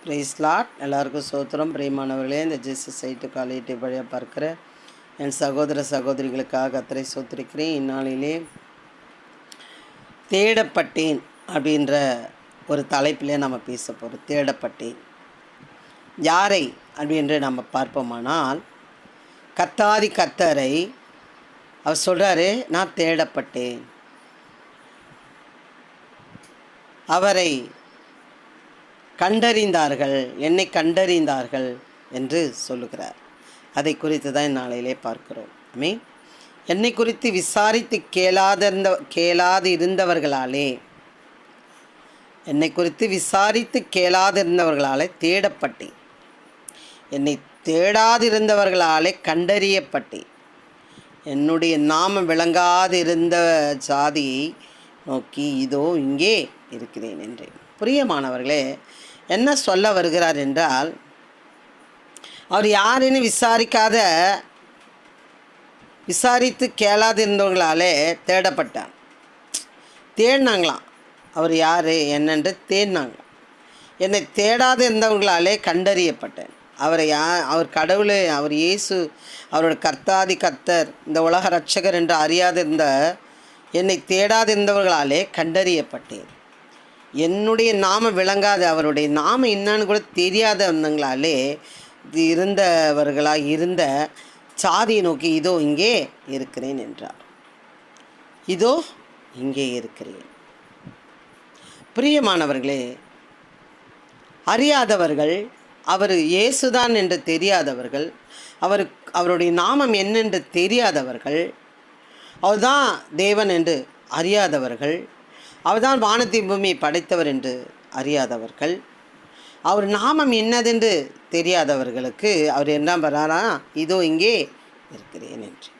Price lot. எல்லாருக்கும் சோத்திரம். பிரியமானவர்களே, இந்த ஜீசஸ் சைட்டு காலையிட்டு வழியாக பார்க்குற என் சகோதர சகோதரிகளுக்காக கர்த்தரை சோத்திருக்கிறேன். இந்நாளிலே தேடப்பட்டேன் அப்படின்ற ஒரு தலைப்பிலே நம்ம பேச போகிறோம். தேடப்பட்டேன் யாரை அப்படின்று நம்ம பார்ப்போமானால், கர்த்தாதி கர்த்தரை அவர் சொல்கிறாரு, நான் தேடப்பட்டேன். அவரை கண்டறிந்தார்கள், என்னை கண்டறிந்தார்கள் என்று சொல்லுகிறார். அதை குறித்து தான் நாளையிலே பார்க்கிறோம். ஆமென். என்னை குறித்து விசாரித்து கேளாது இருந்தவர்களாலே, என்னை குறித்து விசாரித்து கேளாதிருந்தவர்களாலே தேடப்பட்டேன். என்னை தேடாதிருந்தவர்களாலே கண்டறியப்பட்டேன். என்னுடைய நாமம் விளங்காதிருந்த ஜாதியை நோக்கி இதோ இங்கே இருக்கிறேன் என்றேன். பிரியமானவர்களே, என்ன சொல்ல வருகிறார் என்றால், அவர் யாருன்னு விசாரித்து கேளாதிருந்தவர்களாலே தேடப்பட்டார். தேடினாங்களாம். அவர் யார் என்னென்று தேடினாங்களாம். என்னை தேடாது இருந்தவர்களாலே கண்டறியப்பட்டேன். அவர் கடவுளை, அவர் இயேசு, அவரோட கர்த்தாதி கர்த்தர், இந்த உலக ரட்சகர் என்று அறியாதிருந்த என்னை தேடாதிருந்தவர்களாலே கண்டறியப்பட்டேன். என்னுடைய நாமம் விளங்காத, அவருடைய நாமம் என்னன்னு கூட தெரியாதவங்களாலே இருந்தவர்களாக இருந்த சாதியை நோக்கி இதோ இங்கே இருக்கிறேன் என்றார். இதோ இங்கே இருக்கிறேன். பிரியமானவர்களே, அறியாதவர்கள், அவர் இயேசுதான் என்று தெரியாதவர்கள், அவருடைய நாமம் என்னென்று தெரியாதவர்கள், அவர்தான் தேவன் என்று அறியாதவர்கள், அவர்தான் வானத்தை பூமியை படைத்தவர் என்று அறியாதவர்கள், அவர் நாமம் என்னதென்று தெரியாதவர்களுக்கு அவர் என்ன பண்ணாரா, இதோ இங்கே இருக்கிறேன் என்று.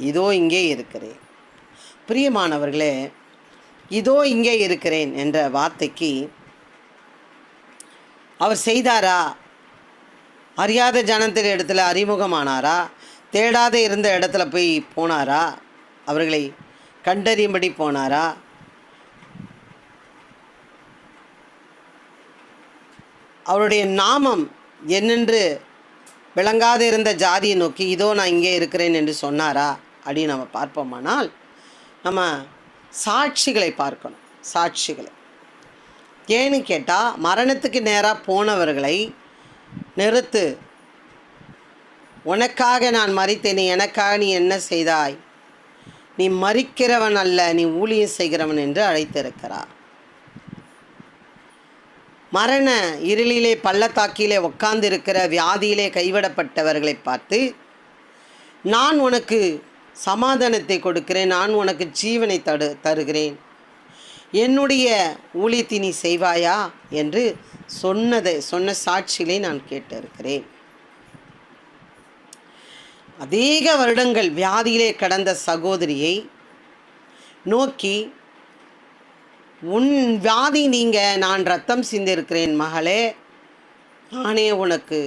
இதோ இங்கே இருக்கிறேன். பிரியமானவர்களே, இதோ இங்கே இருக்கிறேன் என்ற வார்த்தைக்கு அவர் செய்தாரா? அறியாத ஜனத்தின் இடத்துல அறிமுகமானாரா? தேடாத இருந்த இடத்துல போய் போனாரா? அவர்களை கண்டறியும்படி போனாரா? அவருடைய நாமம் என்னென்று விளங்காத இருந்த ஜாதியை நோக்கி இதோ நான் இங்கே இருக்கிறேன் என்று சொன்னாரா அப்படின்னு நம்ம பார்ப்போமானால், நம்ம சாட்சிகளை பார்க்கணும். சாட்சிகளை ஏன்னு கேட்டால், மரணத்துக்கு நேராக போனவர்களை நிறுத்து, உனக்காக நான் மரித்தேன், எனக்காக நீ என்ன செய்தாய், நீ மரிக்கிறவன் அல்ல, நீ ஊழியம் செய்கிறவன் என்று அழைத்திருக்கிறார். மரண இருளிலே பள்ளத்தாக்கிலே உட்கார்ந்திருக்கிற வியாதியிலே கைவிடப்பட்டவர்களை பார்த்து, நான் உனக்கு சமாதானத்தை கொடுக்கிறேன், நான் உனக்கு ஜீவனை தருகிறேன், என்னுடைய ஊழியத்தை நீ செய்வாயா என்று சொன்ன சாட்சிகளை நான் கேட்டிருக்கிறேன். அதிக வருடங்கள் வியாதியிலே கடந்த சகோதரியை நோக்கி, உன் வியாதி நீங்க, நான் ரத்தம் சிந்திருக்கிறேன் மகளே, நானே உனக்கு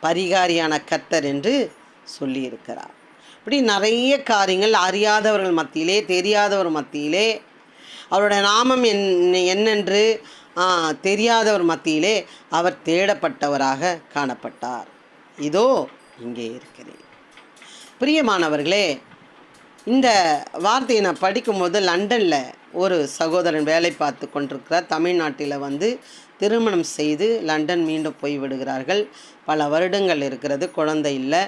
பரிகாரியான கர்த்தர் என்று சொல்லியிருக்கிறார். இப்படி நிறைய காரியங்கள் அறியாதவர்கள் மத்தியிலே, தெரியாதவர் மத்தியிலே, அவருடைய நாமம் என்னென்று தெரியாதவர் மத்தியிலே அவர் தேடப்பட்டவராக காணப்பட்டார். இதோ இங்கே இருக்கிறேன். பிரியமானவர்களே, இந்த வார்த்தையை நான் படிக்கும்போது, லண்டனில் ஒரு சகோதரன் வேலை பார்த்து கொண்டிருக்கிறார். தமிழ்நாட்டில் திருமணம் செய்து லண்டன் மீண்டும் போய் விடுகிறார்கள். பல வருடங்கள் இருக்கிறது, குழந்தை இல்லை.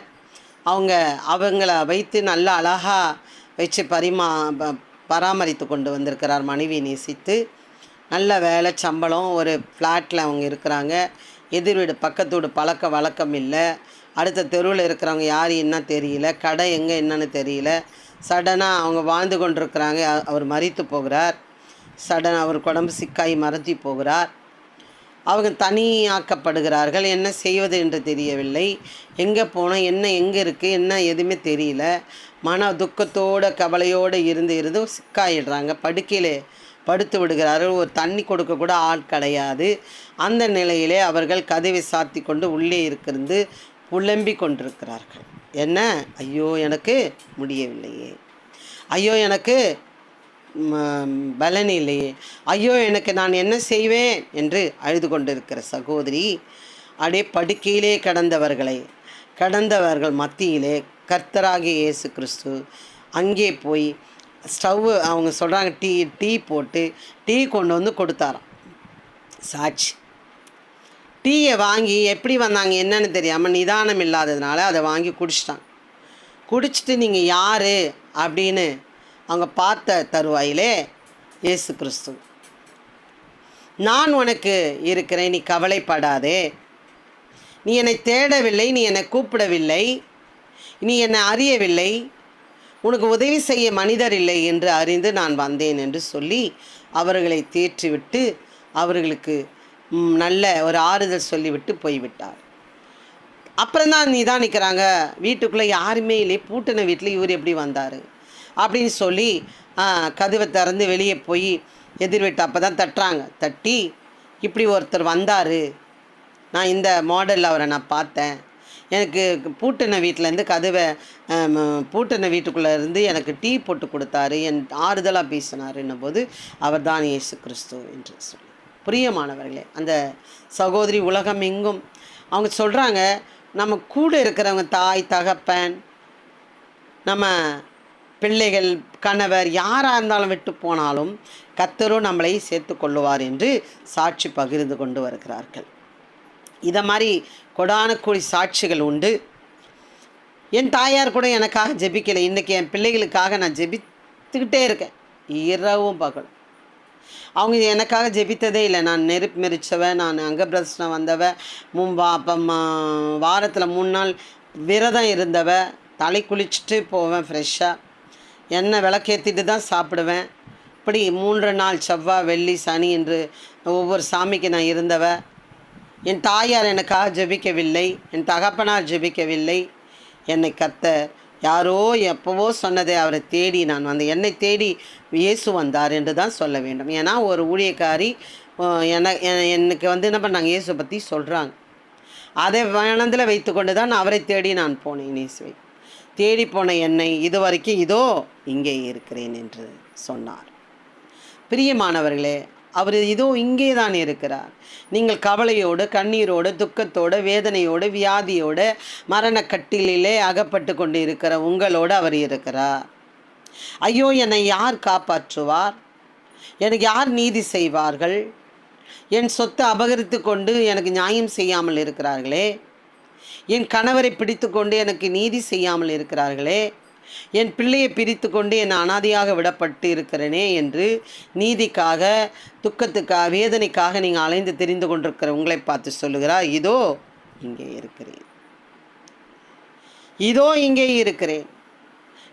அவங்கள வைத்து நல்ல அழகாக வச்சு பராமரித்து கொண்டு வந்திருக்கிறார். மனைவி நேசித்து நல்ல வேலை, சம்பளம், ஒரு ஃப்ளாட்டில் அவங்க இருக்கிறாங்க. எதிர் வீடு பக்கத்து வீடு பழக்க வழக்கம் இல்லை. அடுத்த தெருவில் இருக்கிறவங்க யார் என்ன தெரியல, கடை எங்கே என்னன்னு தெரியல. சடனாக அவங்க வாழ்ந்து கொண்டிருக்கிறாங்க. அவர் மரித்து போகிறார். சடனாக அவர் உடம்பு சிக்காய் மறந்து போகிறார். அவங்க தனியாக்கப்படுகிறார்கள். என்ன செய்வது என்று தெரியவில்லை. எங்கே போனால் என்ன, எங்கே இருக்குது என்ன, எதுவுமே தெரியல. மன துக்கத்தோடு கவலையோடு இருந்து சிக்காயிடுறாங்க. படுக்கையில் படுத்து விடுகிறார்கள். ஒரு தண்ணி கொடுக்க கூட ஆள் கிடையாது. அந்த நிலையிலே அவர்கள் கதவை சாத்தி கொண்டு உள்ளே இருக்கிறது புலம்பி கொண்டிருக்கிறார்கள். என்ன, ஐயோ எனக்கு முடியவில்லையே, ஐயோ எனக்கு பலன் இல்லையே, ஐயோ எனக்கு நான் என்ன செய்வேன் என்று அழுது கொண்டிருக்கிற சகோதரி அப்படியே படுக்கையிலே கடந்தவர்கள் மத்தியிலே கர்த்தராகிய இயேசு கிறிஸ்து அங்கே போய் ஸ்டவ்வு அவங்க சொல்கிறாங்க டீ போட்டு டீ கொண்டு வந்து கொடுத்தாராம். சாட்சி டீயை வாங்கி எப்படி வந்தாங்க என்னன்னு தெரியாமல் நிதானம் இல்லாததுனால அதை வாங்கி குடிச்சிட்டு நீங்கள் யார் அப்படின்னு அவங்க பார்த்த தருவாயிலே இயேசு கிறிஸ்து, நான் உனக்கு இருக்கிறேன், நீ கவலைப்படாதே, நீ என்னை தேடவில்லை, நீ என்னை கூப்பிடவில்லை, நீ என்னை அறியவில்லை, உனக்கு உதவி செய்ய மனிதர் இல்லை என்று அறிந்து நான் வந்தேன் என்று சொல்லி அவர்களை தேற்றிவிட்டு அவர்களுக்கு நல்ல ஒரு ஆறுதல் சொல்லிவிட்டு போய்விட்டார். அப்புறம்தான் நிற்கிறாங்க, வீட்டுக்குள்ளே யாருமே இல்லை, பூட்டின வீட்டில் இவர் எப்படி வந்தார் அப்படின்னு சொல்லி கதவை திறந்து வெளியே போய் எதிர் வீட்டு அப்போ தான் தட்டி இப்படி ஒருத்தர் வந்தார், நான் இந்த மாடலில் அவரை நான் பார்த்தேன், எனக்கு பூட்டின வீட்டிலேருந்து பூட்டின வீட்டுக்குள்ளே இருந்து எனக்கு டீ போட்டு கொடுத்தாரு, என் ஆறுதலாக பேசினாருன்னும் போது அவர் தான் இயேசு கிறிஸ்து என்று சொல்லி. பிரியமானவர்களே, அந்த சகோதரி உலகம் எங்கும் அவங்க சொல்கிறாங்க, நம்ம கூட இருக்கிறவங்க தாய் தகப்பன் நம்ம பிள்ளைகள் கணவர் யாராக இருந்தாலும் விட்டு போனாலும் கர்த்தரும் நம்மளை சேர்த்து கொள்ளுவார் என்று சாட்சி பகிர்ந்து கொண்டு வருகிறார்கள். இதை மாதிரி கொடானக்கூடி சாட்சிகள் உண்டு. என் தாயார் கூட எனக்காக ஜெபிக்கலை, இன்றைக்கி என் பிள்ளைகளுக்காக நான் ஜெபித்துக்கிட்டே இருக்கேன் இரவும் பகலும். அவங்க எனக்காக ஜெபித்ததே இல்லை. நான் நெருப்பு மெரிச்சவன், நான் அங்கப்பிரதர்சனம் வந்தவ, வாரத்தில் 3 நாள் விரதம் இருந்தவ, தலை குளிச்சுட்டு போவேன் ஃப்ரெஷ்ஷாக, எண்ணெய் விளக்கேற்றிட்டு தான் சாப்பிடுவேன். இப்படி 3 நாள் செவ்வாய் வெள்ளி சனி என்று ஒவ்வொரு சாமிக்கு நான் இருந்தவ. என் தாயார் எனக்காக ஜெபிக்கவில்லை, என் தகப்பனார் ஜெபிக்கவில்லை. என்னை கர்த்தர் யாரோ எப்போவோ சொன்னதை அவரை தேடி நான் வந்தேன். என்னை தேடி இயேசு வந்தார் என்று தான் சொல்ல வேண்டும். ஏன்னா ஒரு ஊழியக்காரி எனக்கு என்ன பண்ணாங்க, இயேசு பற்றி சொல்கிறாங்க. அதை மனதில் வைத்து கொண்டு தான் அவரை தேடி நான் போனேன். இயேசுவை தேடி போன என்னை இது வரைக்கும் இதோ இங்கே இருக்கிறேன் என்று சொன்னார். பிரியமானவர்களே, அவர் இதோ இங்கே தான் இருக்கிறார். நீங்கள் கவலையோடு கண்ணீரோடு துக்கத்தோடு வேதனையோடு வியாதியோடு மரணக்கட்டிலே அகப்பட்டு கொண்டு இருக்கிற உங்களோடு அவர் இருக்கிறார். ஐயோ என்னை யார் காப்பாற்றுவார், எனக்கு யார் நீதி செய்வார்கள், என் சொத்தை அபகரித்து கொண்டு எனக்கு நியாயம் செய்யாமல் இருக்கிறார்களே, என் கணவரை பிடித்து கொண்டு எனக்கு நீதி செய்யாமல் இருக்கிறார்களே, என் பிள்ளையை பிரித்து கொண்டு என் அனாதையாக விடப்பட்டு இருக்கிறேனே என்று நீதிக்காக துக்கத்துக்காக வேதனைக்காக நீங்கள் அலைந்து தெரிந்து கொண்டிருக்கிற உங்களை பார்த்து சொல்லுகிறார், இதோ இங்கே இருக்கிறேன், இதோ இங்கே இருக்கிறேன்.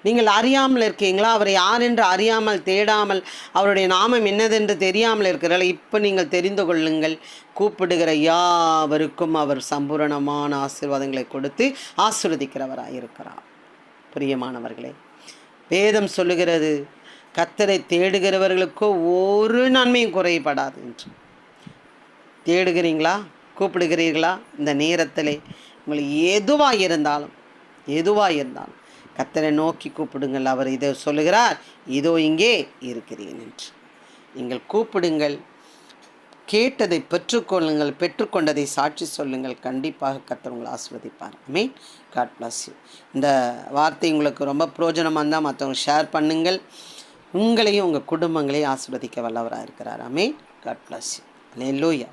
நீங்கள் அறியாமல் இருக்கீங்களா, அவர் யார் என்று அறியாமல் தேடாமல் அவருடைய நாமம் என்னதென்று தெரியாமல் இருக்கிறார்கள். இப்போ நீங்கள் தெரிந்து கொள்ளுங்கள். கூப்பிடுகிற யாவருக்கும் அவர் சம்பூரணமான ஆசீர்வாதங்களை கொடுத்து ஆசீர்வதிக்கிறவராக இருக்கிறார். பிரியமானவர்களே, வேதம் சொல்லுகிறது, கர்த்தரை தேடுகிறவர்களுக்கோ ஒரு நன்மையும் குறைபடாது என்று. தேடுகிறீங்களா, கூப்பிடுகிறீர்களா? இந்த நேரத்தில் உங்களுக்கு எதுவாக இருந்தாலும் கர்த்தரை நோக்கி கூப்பிடுங்கள். அவர் இதை சொல்லுகிறார், இதோ இங்கே இருக்கிறேன் என்று. நீங்கள் கூப்பிடுங்கள், கேட்டதை பெற்றுக்கொள்ளுங்கள், பெற்றுக்கொண்டதை சாட்சி சொல்லுங்கள். கண்டிப்பாக கர்த்தர் உங்களை ஆசீர்வதிப்பார். ஆமென். God bless you. இந்த வார்த்தை உங்களுக்கு ரொம்ப பிரயோஜனமாக இருந்தால் மற்றவங்க ஷேர் பண்ணுங்கள். உங்களையும் உங்கள் குடும்பங்களையும் ஆசீர்வதிக்க வல்லவராக இருக்கிறார். Amen. God bless you. Hallelujah.